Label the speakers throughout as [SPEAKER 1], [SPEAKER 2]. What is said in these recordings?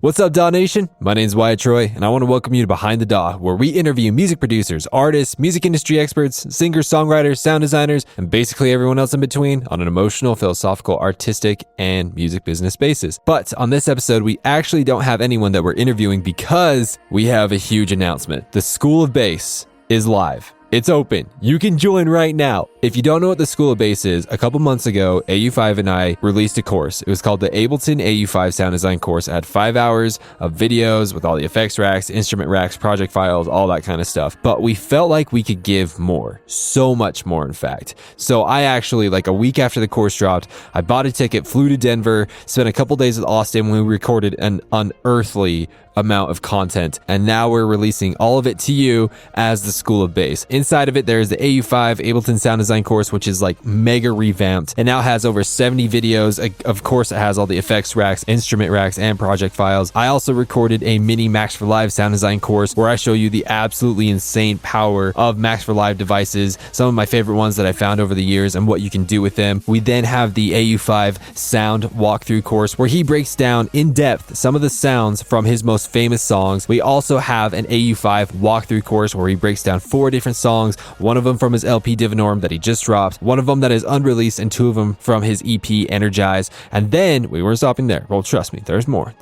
[SPEAKER 1] What's up, DAW Nation? My name's Wyatt Troy, and I want to welcome you to Behind the DAW, where we interview music producers, artists, music industry experts, singers, songwriters, sound designers, and basically everyone else in between on an emotional, philosophical, artistic, and music business basis. But on this episode, we actually don't have anyone that we're interviewing because we have a huge announcement. The School of Bass is live. It's open. You can join right now. If you don't know what the School of Bass is, a couple months ago, AU5 and I released a course. It was called the Ableton AU5 Sound Design course. It had 5 hours of videos with all the effects racks, instrument racks, project files, all that kind of stuff. But we felt like we could give more. So much more, in fact. So I actually, like a week after the course dropped, I bought a ticket, flew to Denver, spent a couple days with Austin when we recorded an unearthly amount of content, and now we're releasing all of it to you as the School of Bass. Inside of it, there's the AU5 Ableton Sound Design course, which is like mega revamped. It now has over 70 videos. Of course, it has all the effects racks, instrument racks, and project files. I also recorded a mini Max for Live sound design course where I show you the absolutely insane power of Max for Live devices, some of my favorite ones that I found over the years and what you can do with them. We then have the AU5 sound walkthrough course where he breaks down in depth some of the sounds from his most famous songs. We also have an AU5 walkthrough course where he breaks down 4 different songs, one of them from his LP Divinorum that he just dropped, one of them that is unreleased, and 2 of them from his EP Energize. And then we weren't stopping there. Well, trust me, there's more.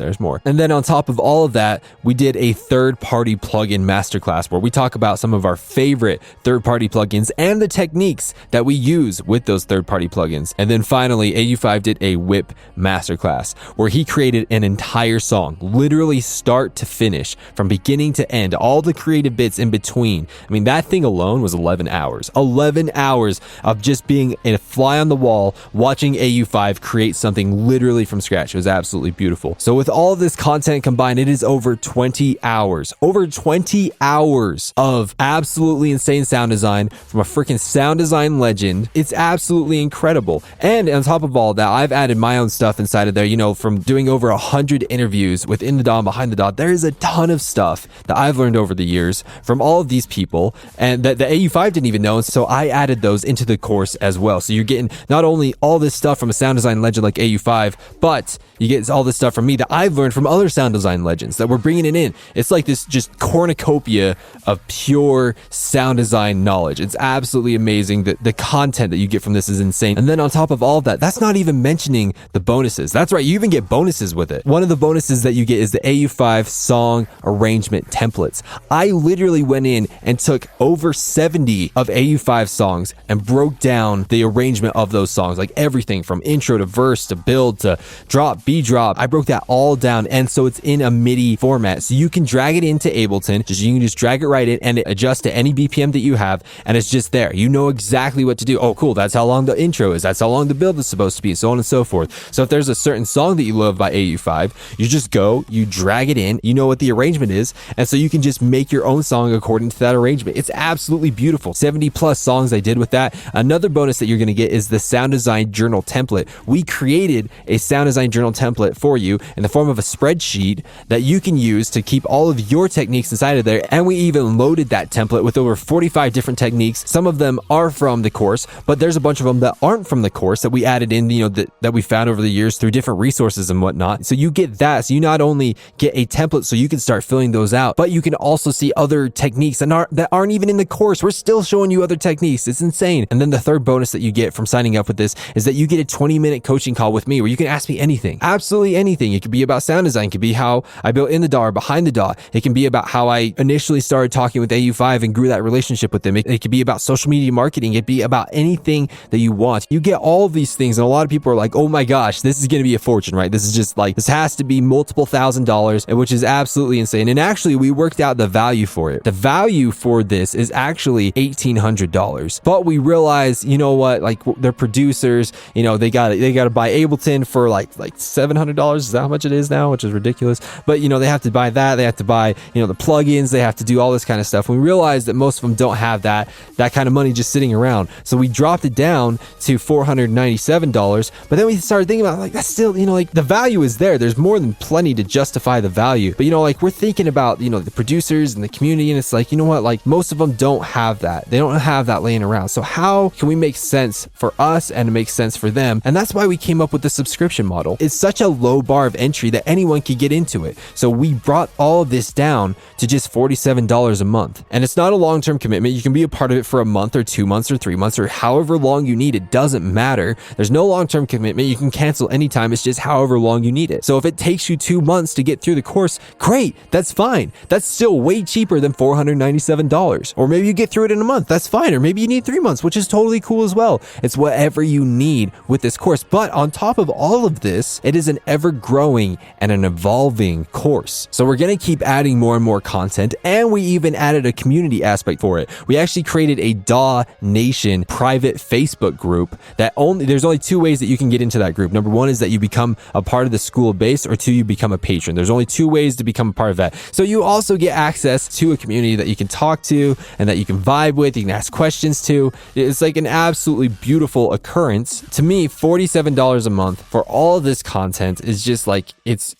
[SPEAKER 1] And then on top of all of that, we did a third-party plugin masterclass where we talk about some of our favorite third-party plugins and the techniques that we use with those third-party plugins. And then finally, AU5 did a whip masterclass where he created an entire song, literally start to finish, from beginning to end, all the creative bits in between. I mean, that thing alone was 11 hours. 11 hours of just being a fly on the wall, watching AU5 create something literally from scratch. It was absolutely beautiful. So with all of this content combined, it is over 20 hours. Over 20 hours of absolutely insane sound design from a freaking sound design legend. It's absolutely incredible. And on top of all that, I've added my own stuff inside of there, you know, from doing over 100 interviews within the DAW and behind the DAW. There is a ton of stuff that I've learned over the years from all of these people and that the AU5 didn't even know. So I added those into the course as well. So you're getting not only all this stuff from a sound design legend like AU5, but you get all this stuff from me that I've learned from other sound design legends that we're bringing it in. It's like this just cornucopia of pure sound design knowledge. It's absolutely amazing. The content that you get from this is insane. And then on top of all of that, that's not even mentioning the bonuses. That's right, you even get bonuses with it. One of the bonuses that you get is the AU5 song arrangement templates. I literally went in and took over 70 of AU5 songs and broke down the arrangement of those songs, like everything from intro to verse to build to drop, B drop. I broke that all down, and so it's in a MIDI format, so you can drag it into Ableton. You can just drag it right in and it adjusts to any BPM that you have, and it's just there. You know exactly what to do. Oh, cool, that's how long the intro is. That's how long the build is supposed to be, so on and so forth. So if there's a certain song that you love by AU5, you just go, you drag it in, you know what the arrangement is, and so you can just make your own song according to that arrangement. It's absolutely beautiful. 70 plus songs I did with that. Another bonus that you're going to get is the sound design journal template. We created a sound design journal template for you in the form of a spreadsheet that you can use to keep all of your techniques inside of there, and we even loaded that template with over 45 different techniques. Some of them are from the course, but there's a bunch of them that aren't from the course that we added in, you know, that we found over the years through different resources and whatnot. So you get that. So you not only get a template so you can start filling those out, but you can also see other techniques that aren't even in the course. We're still showing you other techniques. It's insane. And then the third bonus that you get from signing up with this is that you get a 20-minute coaching call with me where you can ask me anything, absolutely anything. It could be about sound design. It could be how I built in the DAW or behind the DAW. It can be about how I initially started talking with AU5 and grew that relationship with them. It could be about social media marketing. It'd be about anything that you want. You get all of these things, and a lot of people are like, oh my gosh, this is going to be a fortune, right? This is just like, this has to be multiple $1,000s, which is absolutely insane. And actually, we worked out the value for it. The value for this is actually $1,800. But we realized, you know what, like they're producers, you know, they got to buy Ableton for like $700. Is that how much it is now? Which is ridiculous. But you know, they have to buy that. They have to buy, you know, the plugins. They have to do all this kind of stuff. We realized that most of them don't have that kind of money just sitting around. So we dropped it down to $497. But then we started thinking about, like, that's still, you know, like the value is there. There's more than plenty to justify the value value. But like we're thinking about, the producers and the community, and it's like, you know what, like most of them don't have that. They don't have that laying around. So how can we make sense for us and make sense for them? And that's why we came up with the subscription model. It's such a low bar of entry that anyone can get into it. So we brought all of this down to just $47 a month. And it's not a long-term commitment. You can be a part of it for a month or 2 months or 3 months or however long you need. It doesn't matter. There's no long-term commitment. You can cancel anytime. It's just however long you need it. So if it takes you 2 months to get through the course, great. That's fine. That's still way cheaper than $497. Or maybe you get through it in a month. That's fine. Or maybe you need 3 months, which is totally cool as well. It's whatever you need with this course. But on top of all of this, it is an ever-growing and an evolving course. So we're going to keep adding more and more content, and we even added a community aspect for it. We actually created a DAW Nation private Facebook group that there's only 2 ways that you can get into that group. Number 1 is that you become a part of the school base, or 2, you become a patron. There's only 2 ways to become a part of that. So you also get access to a community that you can talk to and that you can vibe with, you can ask questions to. It's like an absolutely beautiful occurrence. To me, $47 a month for all of this content is just like, it's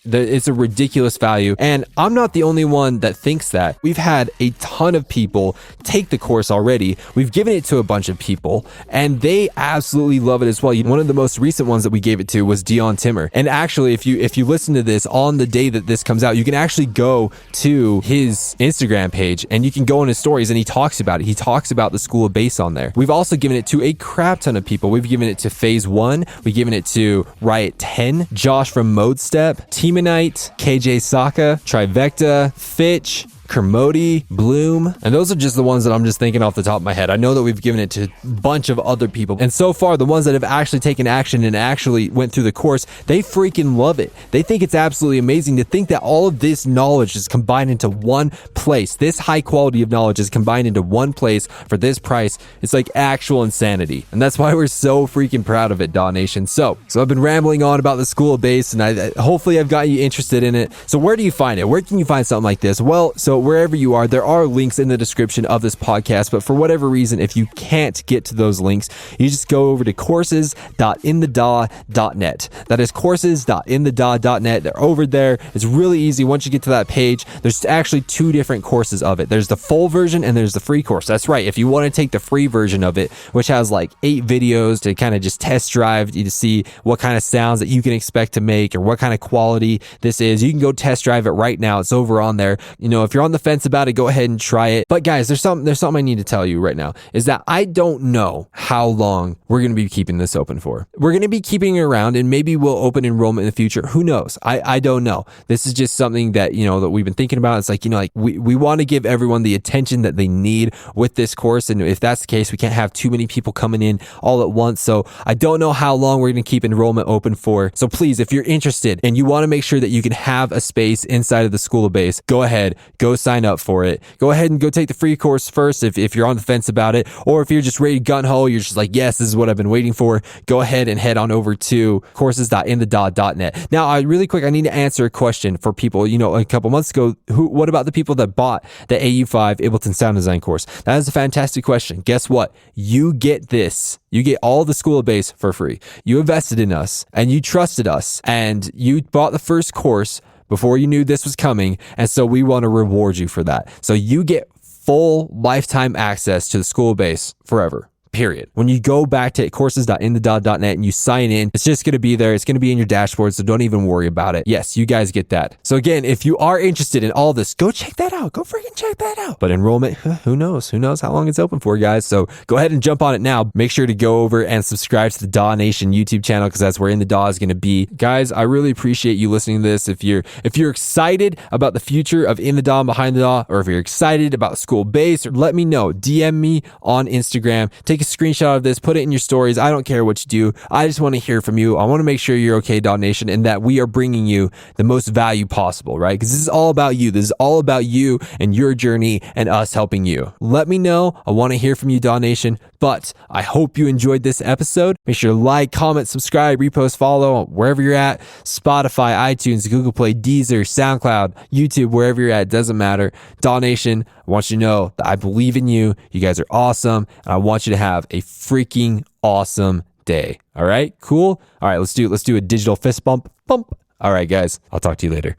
[SPEAKER 1] a ridiculous value. And I'm not the only one that thinks that. We've had a ton of people take the course already. We've given it to a bunch of people and they absolutely love it as well. One of the most recent ones that we gave it to was Dion Timmer. And actually, if you listen to this on the day that this comes out, you can actually go to his Instagram page and you can go in his stories and he talks about it. He talks about the School of Bass on there. We've also given it to a crap ton of people. We've given it to Phase 1. We've given it to Riot 10, Josh from Mode Step, Teamonite, KJ Saka, Trivecta, Fitch, Kermode, Bloom, and those are just the ones that I'm just thinking off the top of my head. I know that we've given it to a bunch of other people, and so far the ones that have actually taken action and actually went through the course, they freaking love it. They think it's absolutely amazing to think that all of this knowledge is combined into one place. This high quality of knowledge is combined into one place for this price. It's like actual insanity, and that's why we're so freaking proud of it, DAW Nation. So I've been rambling on about the School of Bass, and hopefully I've got you interested in it. So where do you find it? Where can you find something like this? Well, so wherever you are, there are links in the description of this podcast, but for whatever reason, if you can't get to those links, you just go over to courses.inthedaw.net. That is courses.inthedaw.net. They're over there. It's really easy. Once you get to that page, there's actually 2 different courses of it. There's the full version and there's the free course. That's right. If you want to take the free version of it, which has like 8 videos to kind of just test drive you to see what kind of sounds that you can expect to make or what kind of quality this is, you can go test drive it right now. It's over on there. If you're on the fence about it, go ahead and try it. But guys, there's something I need to tell you right now, is that I don't know how long we're going to be keeping this open for. We're going to be keeping it around, and maybe we'll open enrollment in the future. Who knows? I don't know. This is just something that, that we've been thinking about. It's like, we want to give everyone the attention that they need with this course. And if that's the case, we can't have too many people coming in all at once. So I don't know how long we're going to keep enrollment open for. So please, if you're interested and you want to make sure that you can have a space inside of the School of Bass, go ahead, go sign up for it. Go ahead and go take the free course first if you're on the fence about it, or if you're just ready to gun ho, you're just like, yes, this is what I've been waiting for. Go ahead and head on over to courses.inthedaw.net. Now, I need to answer a question for people. A couple months ago, what about the people that bought the AU5 Ableton Sound Design course? That is a fantastic question. Guess what? You get this. You get all the School of Bass for free. You invested in us and you trusted us and you bought the first course before you knew this was coming, and so we want to reward you for that. So you get full lifetime access to the School of Bass forever. Period. When you go back to courses.inthedaw.net and you sign in, it's just going to be there. It's going to be in your dashboard, so don't even worry about it. Yes, you guys get that. So again, if you are interested in all this, go check that out. Go freaking check that out. But enrollment, who knows? Who knows how long it's open for, guys? So go ahead and jump on it now. Make sure to go over and subscribe to the DAW Nation YouTube channel, because that's where In the DAW is going to be. Guys, I really appreciate you listening to this. If you're excited about the future of In the DAW and Behind the DAW, or if you're excited about School of Bass, let me know. DM me on Instagram. Take a screenshot of this, put it in your stories. I don't care what you do. I just want to hear from you. I want to make sure you're okay, DAW Nation, and that we are bringing you the most value possible, right? Because this is all about you. This is all about you and your journey and us helping you. Let me know. I want to hear from you, DAW Nation. But I hope you enjoyed this episode. Make sure to like, comment, subscribe, repost, follow wherever you're at. Spotify, iTunes, Google Play, Deezer, SoundCloud, YouTube, wherever you're at. It doesn't matter. DAW Nation, I want you to know that I believe in you. You guys are awesome. And I want you to have a freaking awesome day. All right, cool. All right, let's do a digital fist bump. All right, guys, I'll talk to you later.